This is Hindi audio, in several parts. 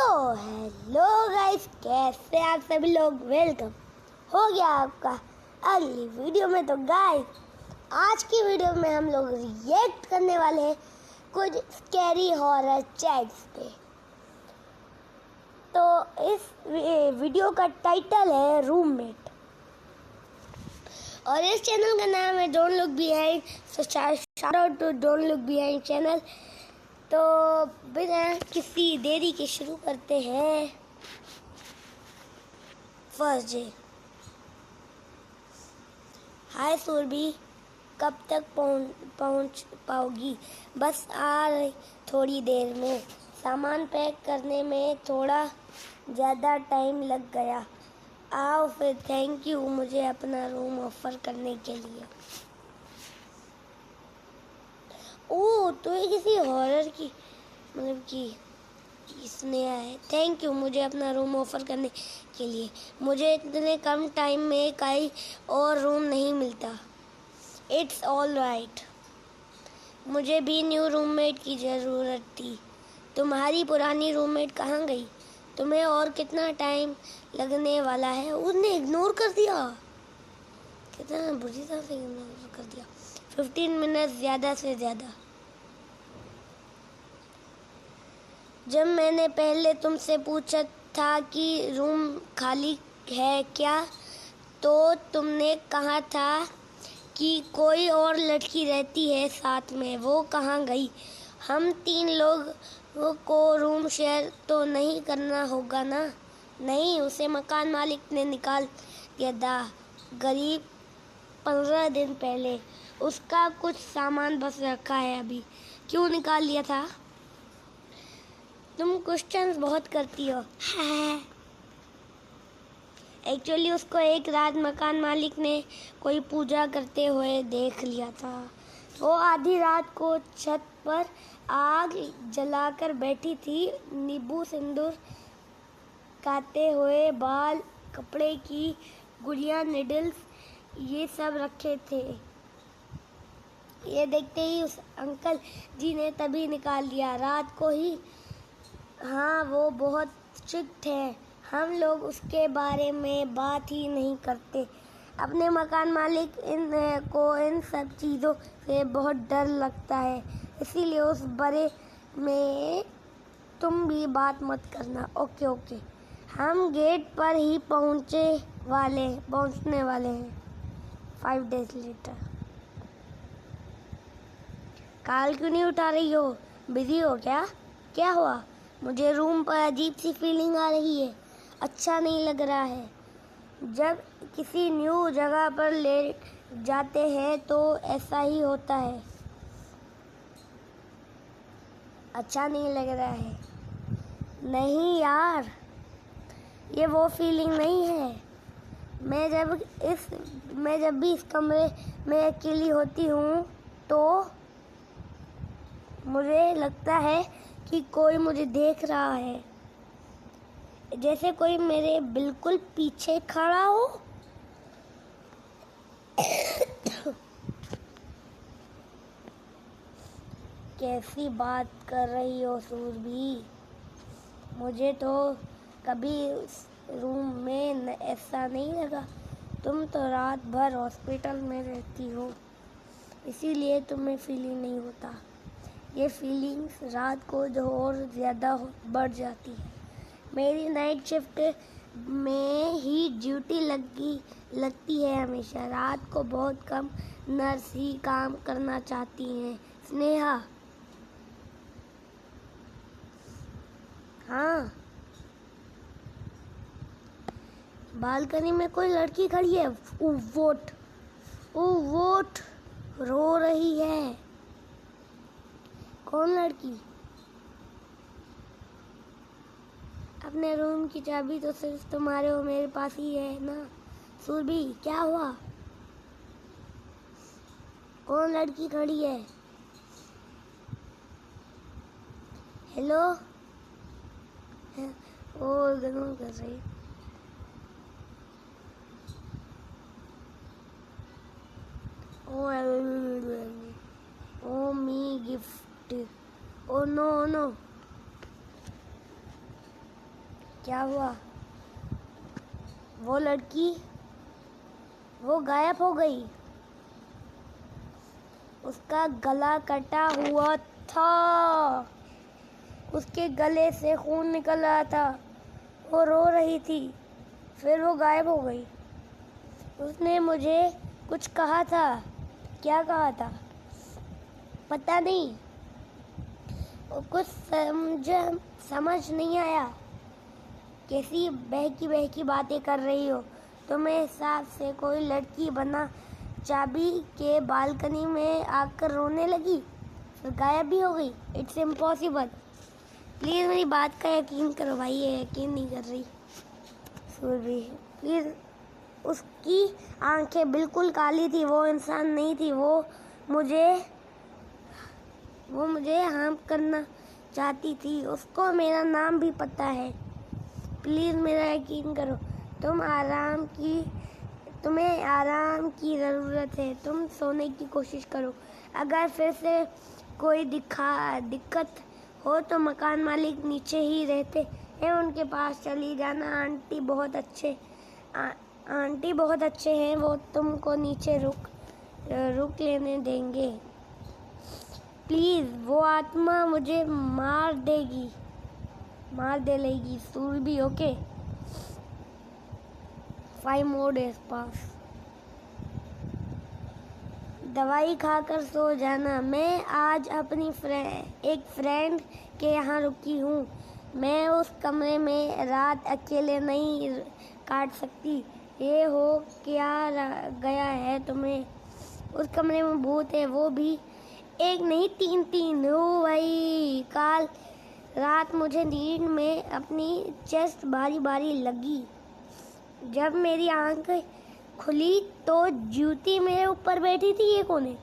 तो हेलो गाइस, कैसे आप सभी लोग। वेलकम हो गया आपका अगली वीडियो में। तो गाइस, आज की वीडियो में हम लोग रिएक्ट करने वाले हैं कुछ स्कैरी हॉरर चैट्स पे। तो इस वीडियो का टाइटल है रूममेट और इस चैनल का नाम है don't look behind. So shout out to don't look behind channel. तो बिना किसी देरी के शुरू करते हैं। First day. हाय सुरभि, कब तक पहुंच पाओगी? बस आ रही थोड़ी देर में। सामान पैक करने में थोड़ा ज़्यादा टाइम लग गया। आओ फिर। थैंक यू मुझे अपना रूम ऑफर करने के लिए। ओह, तो ये किसी हॉरर की इसने है। थैंक यू मुझे अपना रूम ऑफर करने के लिए। मुझे इतने कम टाइम में कहीं और रूम नहीं मिलता। It's all right. मुझे भी न्यू रूममेट की ज़रूरत थी। तुम्हारी पुरानी रूममेट कहाँ गई? तुम्हें और कितना टाइम लगने वाला है? उसने इग्नोर कर दिया। कितना बुरी तरह से इग्नोर कर दिया। 15 मिनट ज़्यादा से ज़्यादा। जब मैंने पहले तुमसे पूछा था कि रूम खाली है क्या, तो तुमने कहा था कि कोई और लड़की रहती है साथ में। वो कहाँ गई? हम 3 लोग को रूम शेयर तो नहीं करना होगा ना? नहीं, उसे मकान मालिक ने निकाल दिया था करीब 15 दिन पहले। उसका कुछ सामान बस रखा है अभी। क्यों निकाल लिया था? तुम क्वेश्चंस बहुत करती हो। एक्चुअली उसको एक रात मकान मालिक ने कोई पूजा करते हुए देख लिया था। वो आधी रात को छत पर आग जलाकर बैठी थी। नींबू सिंदूर खाते हुए बाल, कपड़े की गुड़िया, निडल्स ये सब रखे थे। ये देखते ही उस अंकल जी ने तभी निकाल लिया, रात को ही। हाँ, वो बहुत स्ट्रिक्ट है। हम लोग उसके बारे में बात ही नहीं करते। अपने मकान मालिक को इन सब चीज़ों से बहुत डर लगता है, इसीलिए उस बारे में तुम भी बात मत करना। Okay okay. हम गेट पर ही पहुंचने वाले हैं। 5 days later। कॉल क्यों नहीं उठा रही हो? बिजी हो क्या? क्या हुआ? मुझे रूम पर अजीब सी फीलिंग आ रही है। अच्छा नहीं लग रहा है। जब किसी न्यू जगह पर ले जाते हैं तो ऐसा ही होता है। अच्छा नहीं लग रहा है? नहीं यार, ये वो फीलिंग नहीं है। मैं जब भी इस कमरे में अकेली होती हूँ तो मुझे लगता है कि कोई मुझे देख रहा है, जैसे कोई मेरे बिल्कुल पीछे खड़ा हो। कैसी बात कर रही हो सुरभि? मुझे तो कभी उस रूम में ऐसा नहीं लगा। तुम तो रात भर हॉस्पिटल में रहती हो, इसीलिए तुम्हें फीलिंग नहीं होता। ये फीलिंग्स रात को जो और ज़्यादा बढ़ जाती है। मेरी नाइट शिफ्ट में ही ड्यूटी लगती है हमेशा। रात को बहुत कम नर्स ही काम करना चाहती हैं। स्नेहा। हाँ, बालकनी में कोई लड़की खड़ी है। वोट रो रही है। कौन लड़की? अपने रूम की चाबी तो सिर्फ तुम्हारे और मेरे पास ही है ना। सुरभि, क्या हुआ? कौन लड़की खड़ी है? हेलो। ओ इग्नोर कर रही। ओ मी गिफ्ट। Oh no no. क्या हुआ? वो लड़की वो गायब हो गई। उसका गला कटा हुआ था। उसके गले से खून निकल रहा था। वो रो रही थी। फिर वो गायब हो गई। उसने मुझे कुछ कहा था। क्या कहा था पता नहीं। वो कुछ समझ नहीं आया। कैसी बहकी बातें कर रही हो? तुम्हें हिसाब से कोई लड़की बना चाबी के बालकनी में आकर रोने लगी, फिर गायब भी हो गई। It's impossible. प्लीज़ मेरी बात का यकीन करो भाई। ये यकीन नहीं कर रही सूरभी। प्लीज़। उसकी आंखें बिल्कुल काली थी। वो इंसान नहीं थी। वो मुझे हार्म करना चाहती थी। उसको मेरा नाम भी पता है। प्लीज़ मेरा यकीन करो। तुम्हें आराम की ज़रूरत है। तुम सोने की कोशिश करो। अगर फिर से कोई दिक्कत हो तो मकान मालिक नीचे ही रहते हैं, उनके पास चली जाना। आंटी बहुत अच्छे हैं। वो तुमको नीचे रुक लेने देंगे। प्लीज़। वो आत्मा मुझे मार देगी सूरभी। ओके 5 more days पास। दवाई खाकर सो जाना। मैं आज अपनी एक फ्रेंड के यहाँ रुकी हूँ। मैं उस कमरे में रात अकेले नहीं काट सकती। ये हो क्या गया है तुम्हें? उस कमरे में भूत है। वो भी एक नहीं 3 हो भाई। कल रात मुझे नींद में अपनी चेस्ट बारी लगी। जब मेरी आंख खुली तो जूती मेरे ऊपर बैठी थी। ये कौन है?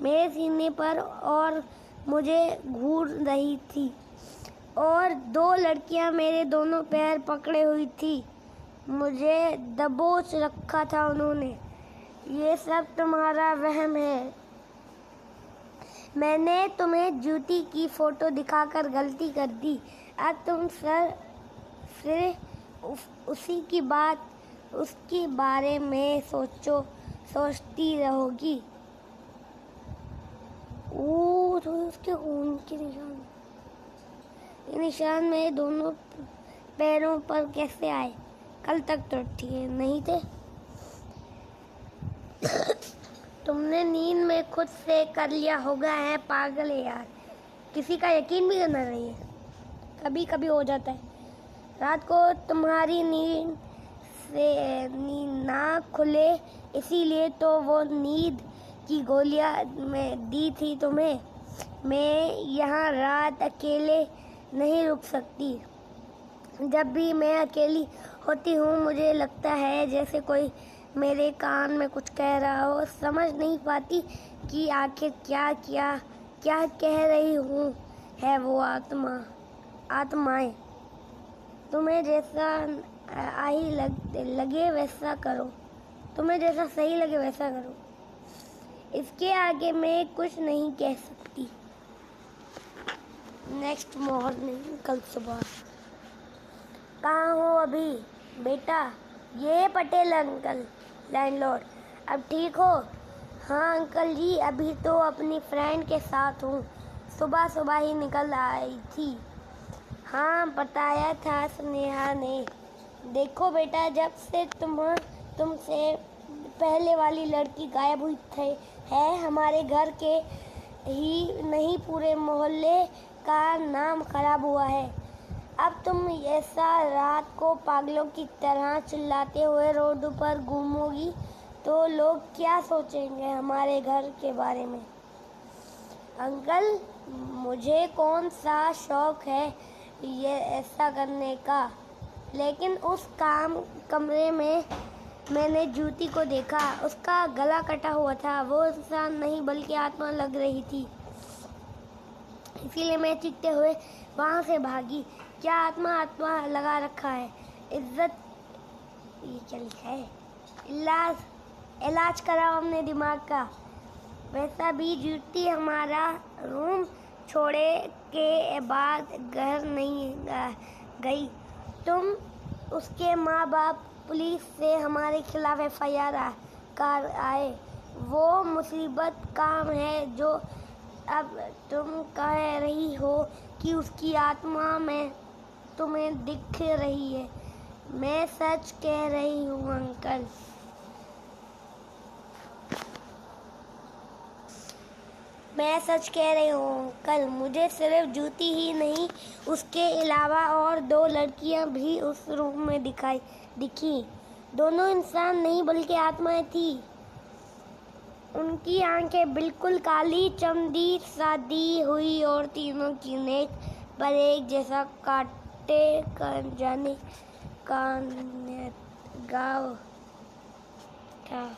मेरे सीने पर और मुझे घूर रही थी। और 2 लड़कियां मेरे दोनों पैर पकड़े हुई थी। मुझे दबोच रखा था उन्होंने। ये सब तुम्हारा वहम है। मैंने तुम्हें जूती की फोटो दिखाकर गलती कर दी। अब तुम फिर उसके बारे में सोचती रहोगी। तो उसके खून के निशान। ये निशान मेरे दोनों पैरों पर कैसे आए? कल तक तो ठीक नहीं थे। तुमने नींद में खुद से कर लिया होगा। है पागल है यार। किसी का यकीन भी करना नहीं है। कभी कभी हो जाता है। रात को तुम्हारी नींद ना खुले इसीलिए तो वो नींद की गोलियां मैं दी थी तुम्हें। मैं यहाँ रात अकेले नहीं रुक सकती। जब भी मैं अकेली होती हूँ मुझे लगता है जैसे कोई मेरे कान में कुछ कह रहा हो। समझ नहीं पाती कि आखिर क्या कह रही हूँ। है वो आत्माएं। तुम्हें जैसा लगे वैसा करो। तुम्हें जैसा सही लगे वैसा करो। इसके आगे मैं कुछ नहीं कह सकती। Next morning. कल सुबह। कहाँ हो अभी बेटा? ये पटेल अंकल लैंडलॉर्ड। अब ठीक हो? हाँ अंकल जी, अभी तो अपनी फ्रेंड के साथ हूँ। सुबह ही निकल आई थी। हाँ बताया था स्नेहा ने। देखो बेटा, जब से तुमसे पहले वाली लड़की गायब हुई है हमारे घर के ही नहीं पूरे मोहल्ले का नाम खराब हुआ है। अब तुम ऐसा रात को पागलों की तरह चिल्लाते हुए रोड पर घूमोगी तो लोग क्या सोचेंगे हमारे घर के बारे में? अंकल, मुझे कौन सा शौक है ये ऐसा करने का, लेकिन उस कमरे में मैंने जूती को देखा। उसका गला कटा हुआ था। वो इंसान नहीं बल्कि आत्मा लग रही थी। इसीलिए मैं चीखते हुए वहाँ से भागी। क्या आत्मा लगा रखा है? इज्जत। ये क्या लिखा है? इलाज कराओ अपने दिमाग का। वैसा भी जूती हमारा रूम छोड़े के बाद घर नहीं गई। तुम उसके माँ बाप पुलिस से हमारे खिलाफ FIR कर आए। वो मुसीबत काम है जो अब तुम कह रही हो कि उसकी आत्मा में तुम्हें दिख रही है। मैं सच कह रही हूँ अंकल। मैं सच कह रही हूँ अंकल। मुझे सिर्फ जूती ही नहीं, उसके अलावा और 2 लड़कियाँ भी उस रूम में दिखी। दोनों इंसान नहीं बल्कि आत्माएं थी। उनकी आंखें बिल्कुल काली चमड़ी सादी हुई और तीनों की नेक पर एक जैसा काटे जाने का गाँव था।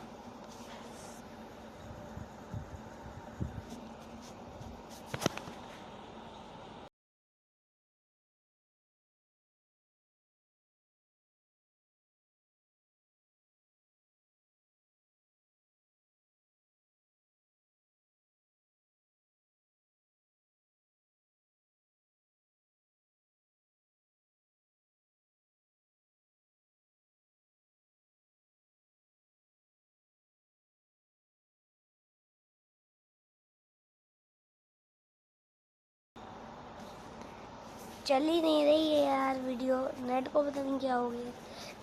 चल ही नहीं रही है यार वीडियो। नेट को पता नहीं क्या हो गया।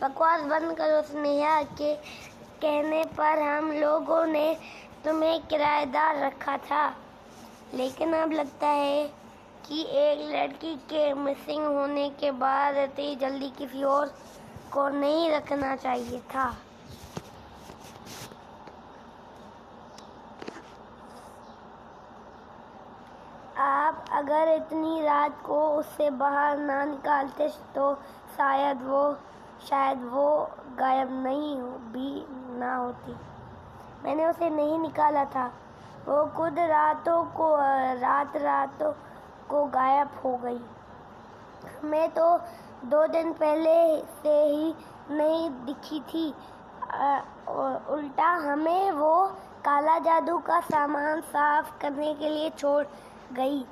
बकवास बंद करो। स्नेहा के कहने पर हम लोगों ने तुम्हें किराएदार रखा था, लेकिन अब लगता है कि एक लड़की के मिसिंग होने के बाद इतनी जल्दी किसी और को नहीं रखना चाहिए था। आप अगर इतनी रात को उससे बाहर ना निकालते तो शायद वो गायब भी ना होती। मैंने उसे नहीं निकाला था। वो खुद रातों को गायब हो गई। मैं तो 2 दिन पहले से ही नहीं दिखी थी। उल्टा हमें वो काला जादू का सामान साफ करने के लिए छोड़ गई।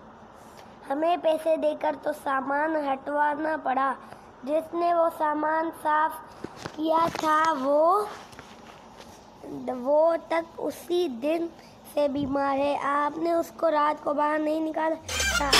हमें पैसे देकर तो सामान हटवाना पड़ा। जिसने वो सामान साफ किया था वो तक उसी दिन से बीमार है। आपने उसको रात को बाहर नहीं निकाला था।